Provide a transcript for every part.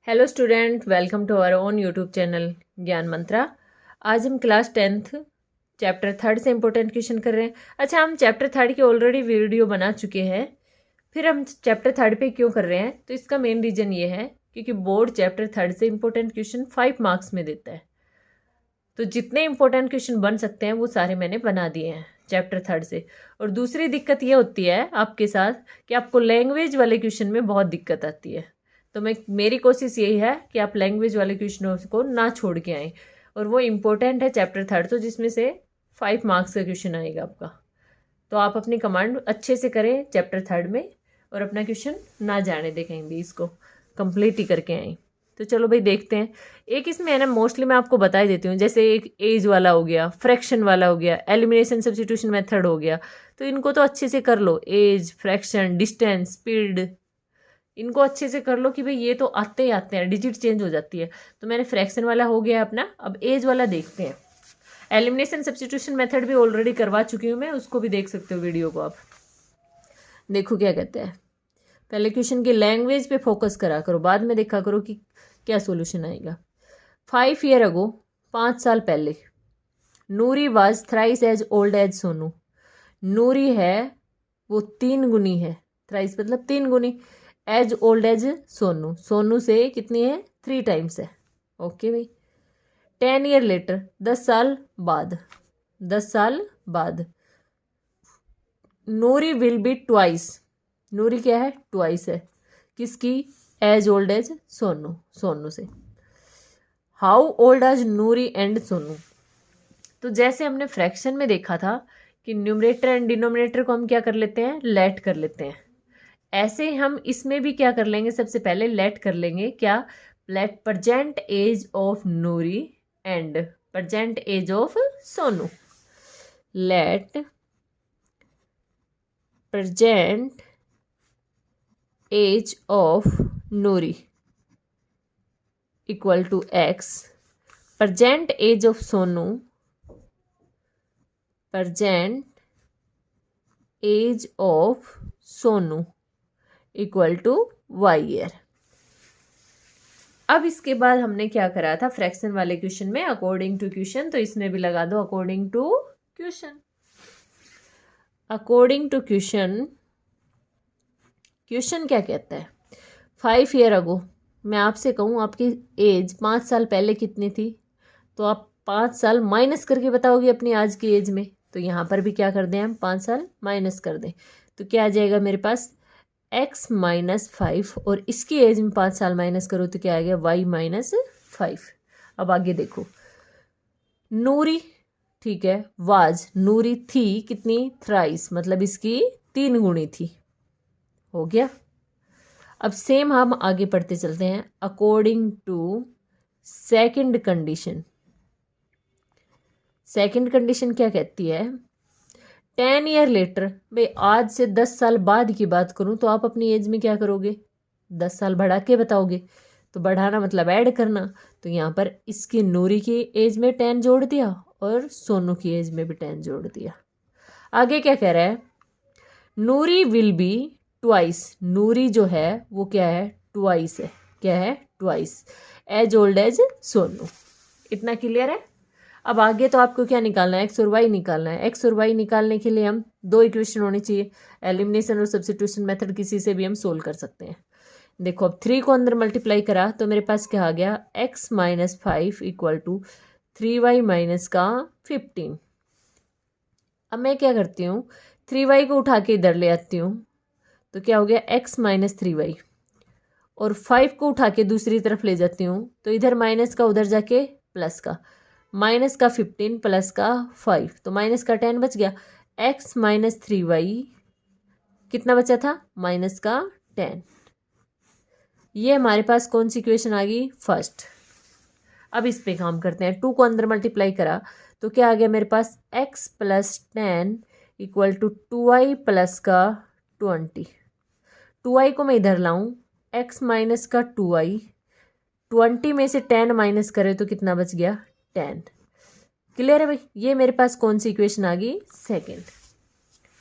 Hello student, welcome to our own YouTube channel Gyan Mantra. आज हम class 10th chapter 3 से important question कर रहे हैं। अच्छा, हम चैप्टर 3 की ऑलरेडी वीडियो बना चुके हैं, फिर हम चैप्टर 3 पे क्यों कर रहे हैं? तो इसका मेन रीज़न ये है क्योंकि बोर्ड चैप्टर 3 से इम्पोर्टेंट क्वेश्चन 5 मार्क्स में देता है। तो जितने इम्पोर्टेंट क्वेश्चन बन सकते हैं वो सारे मैंने बना दिए हैं चैप्टर 3 से। और दूसरी दिक्कत ये होती है आपके साथ कि आपको लैंग्वेज वाले क्वेश्चन में बहुत दिक्कत आती है। तो मेरी कोशिश यही है कि आप लैंग्वेज वाले क्वेश्चनों को ना छोड़ के आएँ, और वो इम्पोर्टेंट है चैप्टर 3, तो जिसमें से 5 मार्क्स का क्वेश्चन आएगा आपका। तो आप अपनी कमांड अच्छे से करें चैप्टर 3 में, और अपना क्वेश्चन ना जाने दें कहीं भी, इसको कंप्लीट ही करके आएँ। तो चलो भाई देखते हैं। एक इसमें है ना, मोस्टली मैं आपको बता ही देती हूँ। जैसे एक एज वाला हो गया, फ्रैक्शन वाला हो गया, एलिमिनेशन सब्स्टिट्यूशन मेथड हो गया, तो इनको तो अच्छे से कर लो। एज, फ्रैक्शन, डिस्टेंस, स्पीड, इनको अच्छे से कर लो कि भाई ये तो आते ही आते हैं, डिजिट चेंज हो जाती है। तो मैंने फ्रैक्शन वाला हो गया अपना। अब एज वाला देखते हैं। एलिमिनेशन सब्स्टिट्यूशन मेथड भी ऑलरेडी करवा चुकी हूँ मैं, उसको भी देख सकते हो वीडियो को आप। देखो क्या कहते हैं। पहले क्वेश्चन की लैंग्वेज पे फोकस करा करो, बाद में देखा करो कि क्या सॉल्यूशन आएगा। 5 ईयर अगो, 5 साल पहले, Noori was thrice as old as Sonu. Noori है वो 3 गुनी है, थ्राइस मतलब 3 गुनी, as old as Sonu, Sonu से कितनी है? 3 टाइम्स है। ओके भाई। 10 ईयर लेटर, 10 साल बाद, 10 साल बाद, Noori will be twice. Noori क्या है? ट्वाइस है। किसकी? As old as Sonu, Sonu से। How old as Noori and Sonu. तो जैसे हमने फ्रैक्शन में देखा था कि न्यूमरेटर एंड डिनोमिनेटर को हम क्या कर लेते हैं? लेट कर लेते हैं। ऐसे हम इसमें भी क्या कर लेंगे? सबसे पहले लेट कर लेंगे। क्या? Let present age of Noori and present age of Sonu. Let present age of Noori equal to x, present age of Sonu, present age of Sonu equal to y year. अब इसके बाद हमने क्या करा था फ्रैक्शन वाले क्वेश्चन में? According to question. तो इसमें भी लगा दो according to question. According to question, question क्या कहता है? 5 ईयर अगो, मैं आपसे कहूँ आपकी एज 5 साल पहले कितनी थी, तो आप 5 साल माइनस करके बताओगे अपनी आज की एज में। तो यहाँ पर भी क्या कर दें हम? 5 साल माइनस कर दें, तो क्या आ जाएगा मेरे पास? x माइनस 5, और इसकी एज में 5 साल माइनस करो तो क्या आ गया? y minus 5। अब आगे देखो। नूरी, ठीक है, वाज, नूरी थी कितनी? थ्राइस, मतलब इसकी 3 गुणी थी। हो गया। अब सेम हम आगे पढ़ते चलते हैं। According to second condition, second condition क्या कहती है? 10 ईयर लेटर, भाई आज से 10 साल बाद की बात करूं तो आप अपनी एज में क्या करोगे? 10 साल बढ़ा के बताओगे। तो बढ़ाना मतलब ऐड करना। तो यहाँ पर इसकी नूरी की एज में 10 जोड़ दिया और सोनू की एज में भी 10 जोड़ दिया। आगे क्या कह रहा है? Noori will be twice, Noori जो है वो क्या है? ट्वाइस है। क्या है? Twice as old as Sonu. इतना क्लियर है? अब आगे तो आपको क्या निकालना है? एक्स और वाई निकालना है। एक्स और वाई निकालने के लिए हम 2 इक्वेशन होनी चाहिए। एलिमिनेशन और सब्स्टिट्यूशन मेथड किसी से भी हम सोल्व कर सकते हैं। देखो, अब 3 को अंदर मल्टीप्लाई करा तो मेरे पास क्या आ गया? x minus 5 equal to 3y minus का 15। अब मैं क्या करती हूँ? 3y को उठा के इधर ले आती हूँ, तो क्या हो गया? x माइनस 3y, और 5 को उठा के दूसरी तरफ ले जाती हूँ, तो इधर माइनस का उधर जाके प्लस का, माइनस का 15 प्लस का 5, तो माइनस का 10 बच गया। x माइनस 3y कितना बचा था? माइनस का 10। ये हमारे पास कौन सी इक्वेशन आ गई? फर्स्ट। अब इस पे काम करते हैं। 2 को अंदर मल्टीप्लाई करा तो क्या आ गया मेरे पास? x plus 10 equal to 2y plus का 20। 2y को मैं इधर लाऊं, x माइनस का 2y, 20 में से 10 माइनस करे तो कितना बच गया? 10। क्लियर है भाई? ये मेरे पास कौन सी इक्वेशन आ गई? सेकेंड।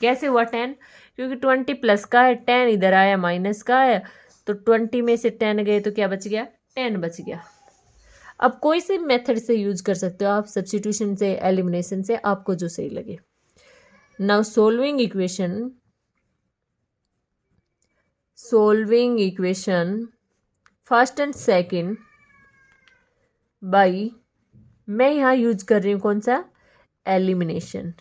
कैसे हुआ 10? क्योंकि 20 प्लस का है, 10 इधर आया माइनस का है, तो 20 में से 10 गए तो क्या बच गया? 10 बच गया। अब कोई से मेथड से यूज कर सकते हो आप, सब्स्टिट्यूशन से, एलिमिनेशन से, आपको जो सही लगे। Now solving equation first and second by, मैं यहाँ यूज कर रही हूँ कौन सा, एलिमिनेशन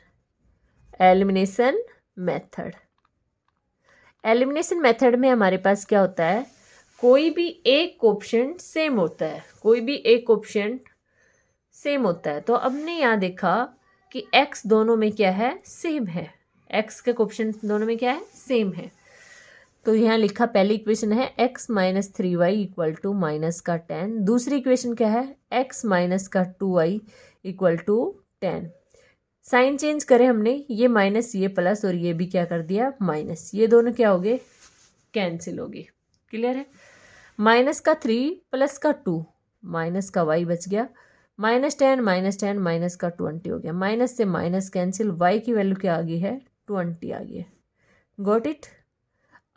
मेथड। एलिमिनेशन मेथड में हमारे पास क्या होता है, कोई भी एक कोएफिशिएंट सेम होता है, तो हमने यहाँ देखा कि x दोनों में क्या है, सेम है, x के कोएफिशिएंट दोनों में क्या है, सेम है। तो यहाँ लिखा, पहली इक्वेशन है x minus 3y equal to minus का 10, दूसरी इक्वेशन क्या है, x माइनस का 2y equal to 10। Sign change करें हमने, ये माइनस ये प्लस और ये भी क्या कर दिया, माइनस, ये दोनों क्या हो गए, कैंसिल हो गए। क्लियर है। माइनस का 3 प्लस का 2, माइनस का y बच गया, -10 माइनस का 20 हो गया, माइनस से माइनस कैंसिल, y की वैल्यू क्या आ गई है, 20 आ गई है। Got it.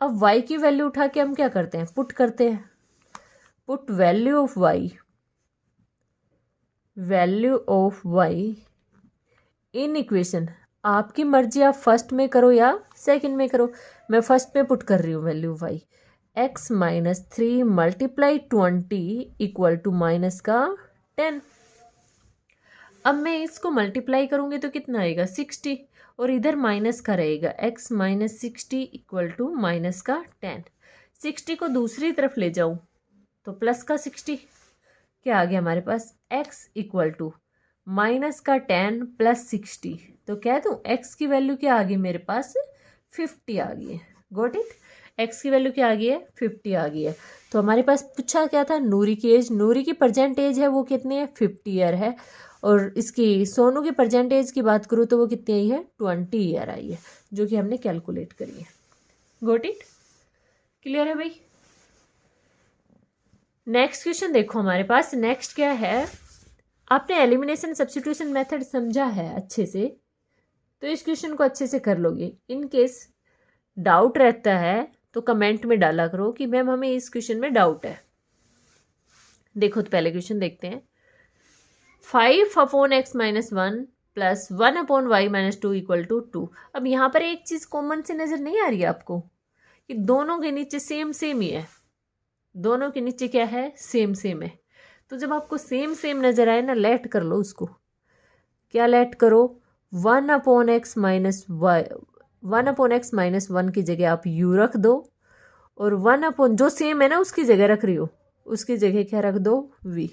अब y की वैल्यू उठा के हम क्या करते हैं, पुट करते हैं, put value of y in equation. आपकी मर्जी, आप फर्स्ट में करो या सेकंड में करो, मैं फर्स्ट में पुट कर रही हूँ value y, x minus 3 multiply 20 equal to minus का 10। अब मैं इसको मल्टीप्लाई करूँगी तो कितना आएगा, 60, और इधर माइनस का रहेगा, x minus 60 equal to minus का 10। 60 को दूसरी तरफ ले जाऊँ तो प्लस का 60, क्या आ गया हमारे पास, x इक्वल टू माइनस का 10 प्लस 60, तो कह दूँ x की वैल्यू क्या आ गई मेरे पास, 50 आ गई है। Got it. x की वैल्यू क्या आ गई है, 50 आ गई है। तो हमारे पास पूछा क्या था, नूरी की एज, नूरी की प्रेजेंट एज है वो कितनी है, 50 ईयर है, और इसकी सोनू की प्रेजेंट एज की बात करूँ तो वो कितनी आई है, 20 ईयर आई है, जो कि हमने कैलकुलेट करी है। Got it. क्लियर है भाई। नेक्स्ट क्वेश्चन देखो हमारे पास, नेक्स्ट क्या है, आपने एलिमिनेशन सब्स्टिट्यूशन मेथड समझा है अच्छे से, तो इस क्वेश्चन को अच्छे से कर लोगे। इन केस डाउट रहता है तो कमेंट में डाला करो कि मैम हमें इस क्वेश्चन में डाउट है। देखो तो पहले क्वेश्चन देखते हैं, 5/x minus 1 plus 1/y minus 2 equal to 2। अब यहाँ पर एक चीज़ कॉमन से नज़र नहीं आ रही है आपको, कि दोनों के नीचे सेम ही है, दोनों के नीचे क्या है, सेम है। तो जब आपको सेम नज़र आए ना, लेट कर लो उसको, क्या लेट करो, 1/x माइनस 1 की जगह आप u रख दो, और 1 जो सेम है ना उसकी जगह रख रही हो, उसकी जगह क्या रख दो, v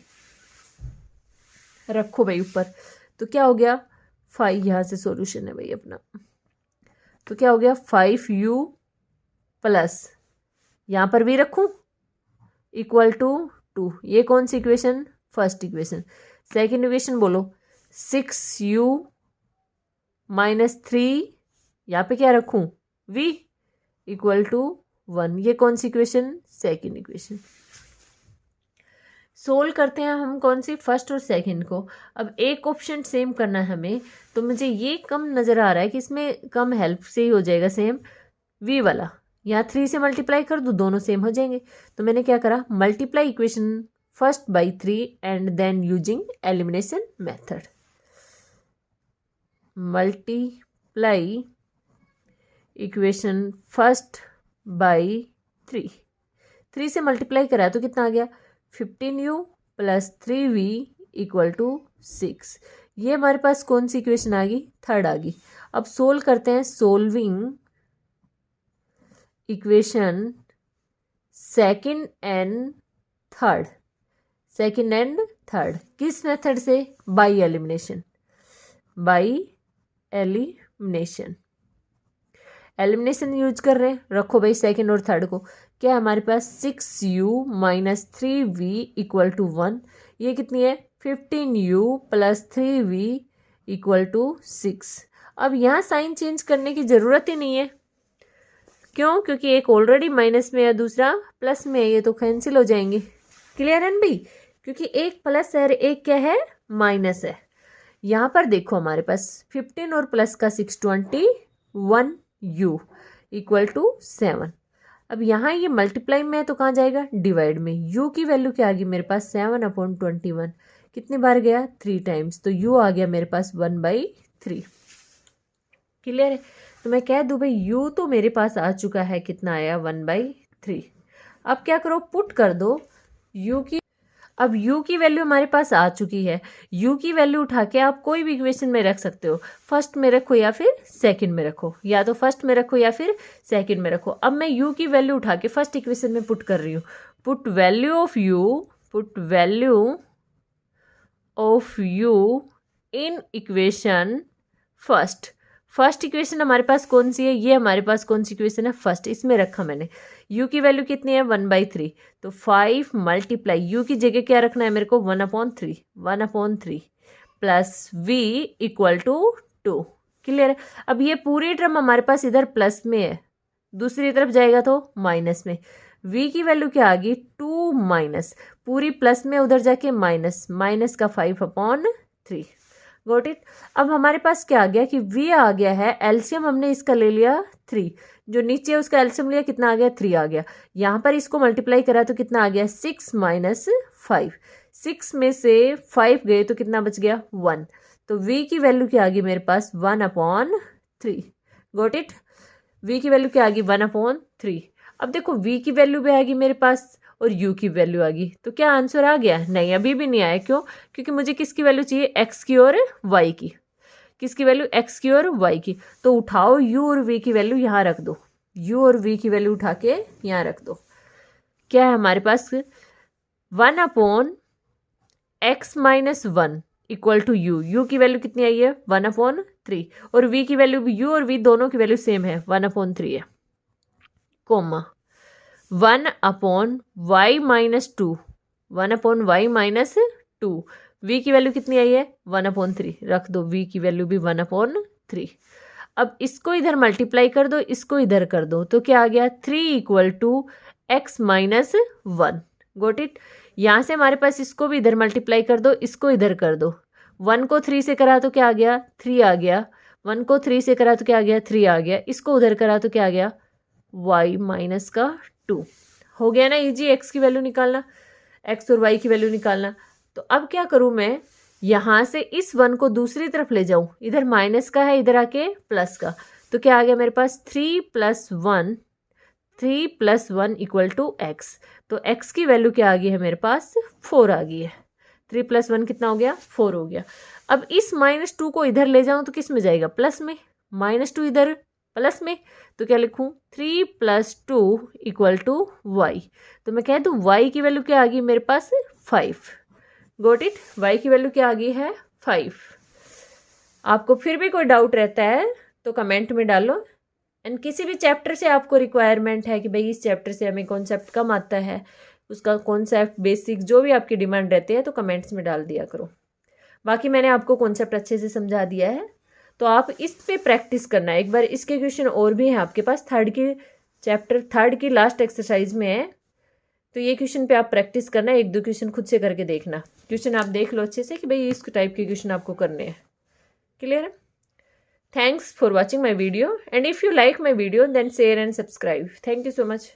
रखो भाई ऊपर। तो क्या हो गया, 5, यहाँ से सॉल्यूशन है भाई अपना, तो क्या हो गया 5u प्लस, यहाँ पर भी रखूँ, इक्वल टू 2। ये कौन सी equation, first equation. Second equation बोलो, 6u माइनस 3, यहाँ पे क्या रखूँ, v इक्वल टू 1। ये कौन सी इक्वेशन, सेकेंड इक्वेशन। सोल्व करते हैं हम कौन सी, फर्स्ट और सेकंड को। अब एक ऑप्शन सेम करना है हमें, तो मुझे ये कम नज़र आ रहा है कि इसमें कम हेल्प से ही हो जाएगा सेम, v वाला, यहाँ 3 से मल्टीप्लाई कर दो, दोनों सेम हो जाएंगे। तो मैंने क्या करा, multiply equation first by 3 and then using elimination method. Multiply equation first by 3 से मल्टीप्लाई करा तो कितना आ गया, 15u plus 3v equal to 6। ये हमारे पास कौन सी इक्वेशन आ गई, थर्ड आ गई। अब सोल्व करते हैं, solving equation second and third किस मेथड से, बाई एलिमिनेशन यूज कर रहे हैं। रखो भाई सेकंड और थर्ड को, क्या है हमारे पास, 6u minus 3v equal to 1। ये कितनी है, 15u plus 3v equal to 6। अब यहाँ साइन चेंज करने की ज़रूरत ही नहीं है, क्यों, क्योंकि एक ऑलरेडी माइनस में है, दूसरा प्लस में है, ये तो कैंसिल हो जाएंगे। क्लियर है भाई, क्योंकि एक प्लस है और एक क्या है, माइनस है। यहाँ पर देखो हमारे पास 15 और प्लस का 6, 21u इक्वल टू 7। अब यहाँ ये मल्टीप्लाई में है तो कहाँ जाएगा, डिवाइड में। u की वैल्यू क्या आ गई मेरे पास, 7/21। कितनी बार गया, 3 टाइम्स, तो u आ गया मेरे पास 1/3। क्लियर है। तो मैं कह दूँ भाई u तो मेरे पास आ चुका है, कितना आया, 1/3। अब क्या करो, पुट कर दो u की। अब u की वैल्यू हमारे पास आ चुकी है। u की वैल्यू उठा के आप कोई भी इक्वेशन में रख सकते हो, फर्स्ट में रखो या फिर सेकंड में रखो, या तो फर्स्ट में रखो या फिर सेकंड में रखो। अब मैं u की वैल्यू उठा के फर्स्ट इक्वेशन में पुट कर रही हूँ। Put value of u in equation first equation हमारे पास कौन सी है, ये हमारे पास कौन सी इक्वेशन है, फर्स्ट, इसमें रखा मैंने। u की वैल्यू कितनी है, 1/3, तो 5 मल्टीप्लाई u की जगह क्या रखना है मेरे को, 1/3 plus v equal to 2। Clear है। अब ये पूरी टर्म हमारे पास इधर प्लस में है, दूसरी तरफ जाएगा तो माइनस में। v की वैल्यू क्या आ गई, 2 माइनस, पूरी प्लस में उधर जाके माइनस का 5/3। Got it. अब हमारे पास क्या आ गया कि v आ गया है, एलसीएम हमने इसका ले लिया 3, जो नीचे उसका एलसीएम लिया, कितना आ गया, 3 आ गया। यहाँ पर इसको मल्टीप्लाई करा तो कितना आ गया, 6 माइनस 5, 6 में से 5 गए तो कितना बच गया, 1। तो v की वैल्यू क्या आ गई मेरे पास, 1/3। Got it. v की वैल्यू क्या आ गई, 1/3। अब देखो v की वैल्यू भी आएगी मेरे पास और u की वैल्यू आ गई, तो क्या आंसर आ गया, नहीं अभी भी नहीं आया। क्यों, क्योंकि मुझे किसकी वैल्यू चाहिए, x की और y की। किसकी वैल्यू, x की और y की। तो उठाओ u और v की वैल्यू यहाँ रख दो, u और v की वैल्यू उठा के यहाँ रख दो। क्या है हमारे पास, 1/x-1 इक्वल टू u की वैल्यू कितनी आई है, 1/3, और v की वैल्यू भी, u और v दोनों की वैल्यू सेम है, 1/3 है, कोमा 1/y-2, 1/y-2, v की वैल्यू कितनी आई है, 1/3, रख दो v की वैल्यू भी 1/3। अब इसको इधर मल्टीप्लाई कर दो, इसको इधर कर दो, तो क्या आ गया, 3 equal to x-1। Got it. यहाँ से हमारे पास इसको भी इधर मल्टीप्लाई कर दो, इसको इधर कर दो। 1 को 3 से करा तो क्या आ गया, 3 आ गया। 1 को 3 से करा तो क्या आ गया, 3 आ गया। इसको उधर करा तो क्या आ गया, y-2। हो गया ना इजी, x की वैल्यू निकालना, x और y की वैल्यू निकालना। तो अब क्या करूँ मैं, यहाँ से इस 1 को दूसरी तरफ ले जाऊँ, इधर माइनस का है, इधर आके प्लस का, तो क्या आ गया मेरे पास, 3 + 1 इक्वल टू x। तो x की वैल्यू क्या आ गई है मेरे पास, 4 आ गई है। 3 + 1 कितना हो गया, 4 हो गया। अब इस -2 को इधर ले जाऊँ तो किस में जाएगा, प्लस में, -2 इधर प्लस में, तो क्या लिखूं, 3 + 2 इक्वल टू y। तो मैं कह दूं y की वैल्यू क्या आ गई मेरे पास, 5। Got it. y की वैल्यू क्या आ गई है, 5। आपको फिर भी कोई डाउट रहता है तो कमेंट में डालो। एंड किसी भी चैप्टर से आपको रिक्वायरमेंट है कि भाई इस चैप्टर से हमें कॉन्सेप्ट कम आता है, उसका कॉन्सेप्ट बेसिक जो भी आपकी डिमांड रहती है तो कमेंट्स में डाल दिया करो। बाकी मैंने आपको कॉन्सेप्ट अच्छे से समझा दिया है, तो आप इस पे प्रैक्टिस करना है। एक बार इसके क्वेश्चन और भी हैं आपके पास, चैप्टर 3 की लास्ट एक्सरसाइज में है, तो ये क्वेश्चन पे आप प्रैक्टिस करना, 1-2 क्वेश्चन खुद से करके देखना। क्वेश्चन आप देख लो अच्छे से कि भाई इस टाइप के क्वेश्चन आपको करने हैं। क्लियर है। Thanks for watching my video, and if you like my video then share and subscribe. Thank you so much.